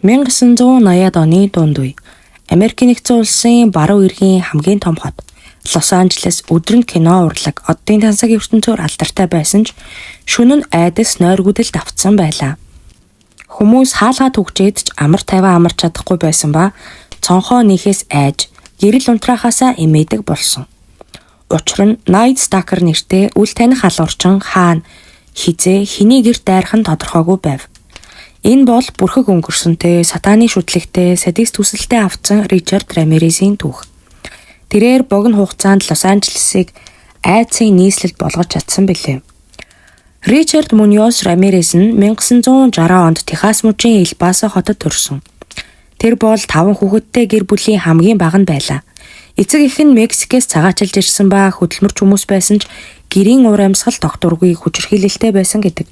1980-ад оны дунд үе Америкийн нэгдсэн улсын баруун эргийн хамгийн том хот Лос Анжелес өдрөнд кино урлаг оддын тансаг ертөнцөөр алдартай байсан ч шөнө нь айдас нойргүдэлд автсан байлаа. Хүмүүс хаалгаа түгжээд ч амар тайван амарч чадахгүй байсан ба цонхоо нийхээс айж гэрэл унтраахаасаа эмээдэг болсон. Учир нь Night Stalker нэртэй үл таних халуурчин хаана хизээ хэний гэрт дайрах нь тодорхойгүй байв. Энэ бол бүрхэг өнгөрсөнтэй сатаны шүтлэгтэй садист төсөлтэй авцсан Ричард Рамиресийн түүх. Тэрээр богино хугацаанд Лос Анжелесыг айдсын нийслэлд болгож чадсан билээ. Ричард Муньоз Рамирес нь 1960 онд Техас мужийн Эл Пасо хотод төрсөн. Тэр бол 5 хүүхэдтэй гэр бүлийн хамгийн бага нь байлаа. Эцэг эх нь Мексикээс цагаачилж ирсэн ба хөдөлмөрч хүмүүс байсан ч гэрийн уур амьсгал докторгүй хүчирхийлэлтэй байсан гэдэг.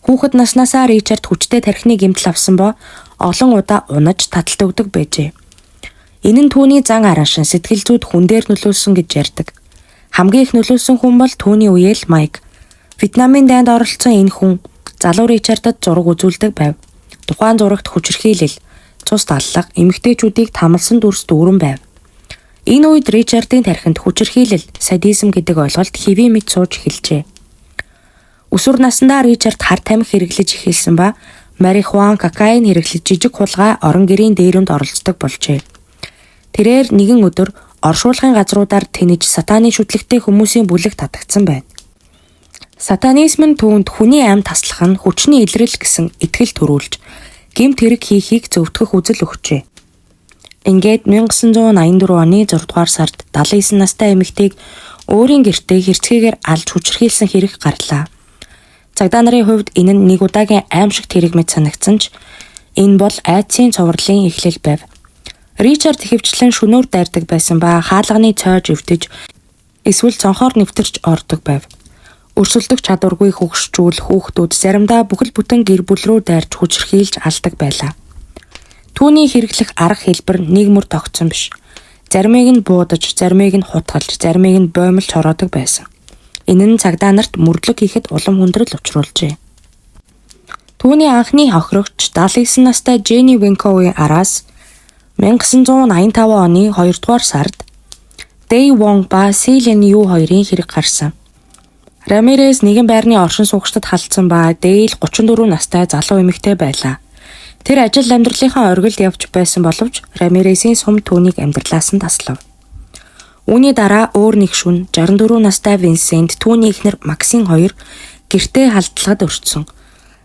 Хүүхэд наснаасаа Ричард хүчтэй тархины гэмтэл авсан ба олон удаа унаж таталтагддаг байжээ. Энэ нь түүний зан араншин сэтгэл зүйд хүн дээр нөлөөлсөн гэж ярьдаг. Хамгийн их нөлөөлсөн хүн бол түүний үеэл Майк. Вьетнамын дайнд оролцсон энэ хүн залуу Ричардад зураг үзүүлдэг байв. Тухайн зурагт хүчирхийлэл, цус таллага, эмэгтэйчүүдийг тамалсан дүрс дүүрэн байв. Энэ үед Ричардын тархинд хүчирхийлэл, садизм гэдэг ойлголт хэвээ мэд сууж эхэлжээ. Өсвөр наснда Ричард хар тамхи хэрэглэж эхэлсэн ба марихуан, кокаин хэрэглэж жижиг хулгай орон гэрийн дээрэмд оролцдог болжээ. Тэрээр нэгэн өдөр оршуулгын газруудаар тэнэж сатаны шүтлэгтэй хүмүүсийн бүлэг татагдсан байна. Сатанизм нь түүнд хүний амьд таслах нь хүчний илрэл гэсэн итгэл төрүүлж гэмт хэрэг хийхийг зөвтгөх үзэл өгчээ. Ингээд 1984 оны 6 дугаар сард 79 настай эмэгтэйг өөрийн гэртээ хэрцгийгээр алж хүчирхийлсэн хэрэг гарлаа. Цагдаа нарын хувьд энэ нь нэг удаагийн аимшигт хэрэг мэт санагдсан ч энэ бол айдсын цувралын эхлэл байв. Ричард ихэвчлэн шөнөөр дайрдаг байсан ба хаалганы цойж өвтөж эсвэл цонхоор нэвтэрч ордог байв. Өрсөлдөх чадваргүй хөгшчүүл хүүхдүүд заримдаа бүхэл бүтэн гэр бүл рүү дайрч хүчирхийлж алдаг байлаа. Түүний хэрэглэх арга хэлбэр нэг мөр тогтсон биш. Заримыг нь буудаж, заримыг нь хутгалж, заримыг нь боомлж хороодог байсан. Энэ нь цагдаа нарт мөрдлөг хийхэд улам хүндрэл учруулжээ. Түүний анхны хохирогч 79 настай Jenny Winkow-ийн араас 1985 оны 2 дугаар сард Day Wong ба Celine Yu хоёрын хэрэг гарсан. Рамирес нэгэн байрны оршин суугчдад халтсан ба Day 34 настай залуу эмэгтэй байлаа. Тэр ажил амьдралынхаа оргилд явж байсан боловч Рамиресийн сум түүнийг амьдралаас нь таслав. Үүний дараа өөр нэг шөнө 64 настай Винсент түүний эхнэр Максин хоёр гэртээ халдлагад өртсөн.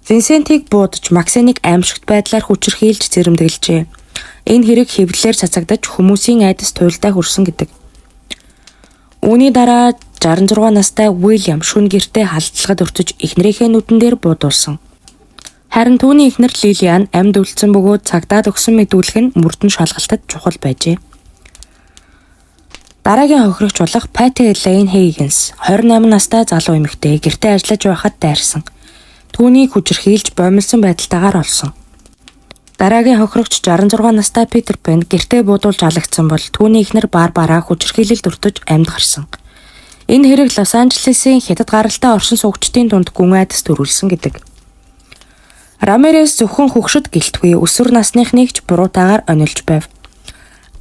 Винсентийг буудаж Максиныг аимшигт байдлаар хүчирхийлж зэрэмдэглэжээ. Энэ хэрэг хэвлэлээр цацагдаж хүмүүсийн айдас туйлдаа хүрсэн гэдэг. Үүний дараа 66 настай Уильям шөнө гэртээ халдлагад өртөж эхнэрийнхээ нүдэн дээр буудуулсан. Харин түүний эхнэр Лилиан амьд үлдсэн бөгөөд цагдаад өгсөн мэдүүлэг нь мөрдөн шалгалтад чухал байжээ. Дараагийн хохирогч болох Patty Elaine Higgins 28 настай залуу эмэгтэй гэртээ ажиллаж байхад дайрсан. Түүнийг хүчирхийлж боомлсон байдалтайгаар олсон. Дараагийн хохирогч 66 настай Peter Pan гэртээ буудуулж алагдсан бол түүний эхнэр Барбара хүчирхийлэлд өртөж амьд гарсан. Энэ хэрэг Лос Анжелесийн хятад гаралтай оршин суугчдын дунд гүн айдас төрүүлсэн гэдэг. Рамирес зөвхөн хөгшөд гэлтгүй өсвөр насныхныг ч буруутаагаар онилж байв.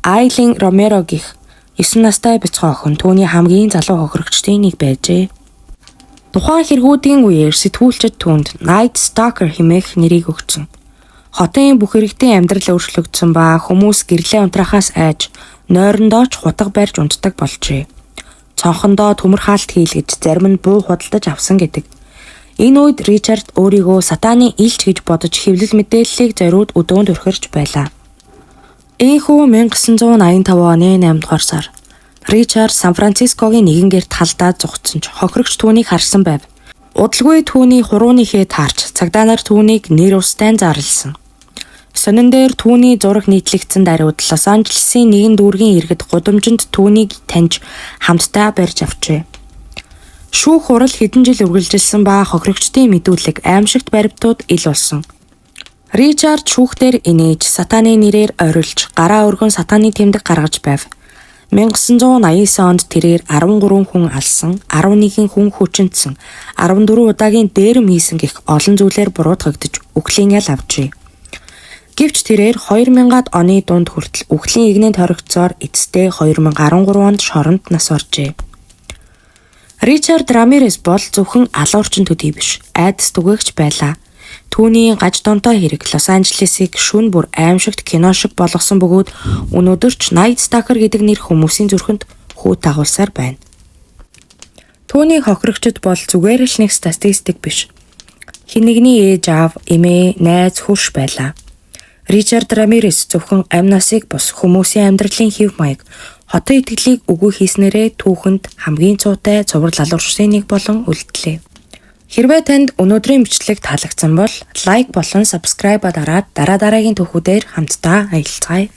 Айлин Ромеро гэх 9 настай бяцхан охин түүний хамгийн залуу хохирогчдын нэг байжээ. Тухайн хэрэгүүдийн үеэр сэтгүүлчид түүнд Night Stalker хэмээх нэрийг өгсөн. Хотын бүх иргэдийн амьдрал өөрчлөгдсөн ба хүмүүс гэрлээ унтраахаас айж нойрондоо ч хутга барьж унтдаг болжээ. Цонхондоо төмөр хаалт хийлгэж зарим нь буу худалдаж авсан гэдэг. Энэ үед Ричард өөрийгөө сатаны илч гэж бодож хэвлэл мэдээллийг зориуд өдөөнд өрхөрч байлаа. Энэхүү 1985 оны 8 дугаар сар Ричард Сан Францискогийн нэгэн гэрт халдаад зугтсан ч хохирогч түүнийг харсан байв. Удалгүй түүний хурууныхээ таарч цагдаа нар түүнийг нэр устай зарлсан. Сонин дээр түүний зураг нийтлэгдсэн даруйд Лос Анжелесийн нэгэн дүүргийн иргэд гудамжинд түүнийг таньж хамтдаа барьж авчээ. Шүүх хурал хэдэн жил үргэлжилсэн ба хохирогчдын мэдүүлэг аимшигт баримтууд ил болсон. Ричард шүүхтэр инээж сатаны нэрээр орилж гараа өргөн сатаны тэмдэг гаргаж байв. 1989 онд тэрээр 13 хүн алсан, 11 хүн хүчинтсэн, 14 удаагийн дээрэм хийсэн гэх олон зүйлээр буруутгагдж үхлийн ял авчээ. Гэвч тэрээр 2000-ад оны дунд хүртэл үхлийн игнэнд хоригдсоор эцэстээ 2013 онд шоронд нас оржээ. Ричард Рамирес бол зөвхөн алуурчин төдий биш, айдас түгээгч байлаа. Түүний гаж донтой хэрэг Лос Анжелесыг шүн бүр аимшигт кино шиг болгосон бөгөөд өнөөдөр ч Night Stalker гэдэг нэр хүмүүсийн зүрхэнд хүү дагуулсаар байна. Түүний хохирогчд бол зүгээр л нэг статистик биш. Хэн нэгний ээж аав, эмээ, найз, хөрш байлаа. Ричард Рамирес зөвхөн амь насыг бус хүмүүсийн амьдралын хэв маяг, хотын итгэлийг үгүй хийснээрээ түүхэнд хамгийн цуутай цуврал алуурчдын нэг болон үлдлээ. Хэрвээ танд өнөөдрийн бичлэг таалагдсан бол лайк болон subscribe дараад дараагийн түүхүүдээр хамтдаа аялцгаая.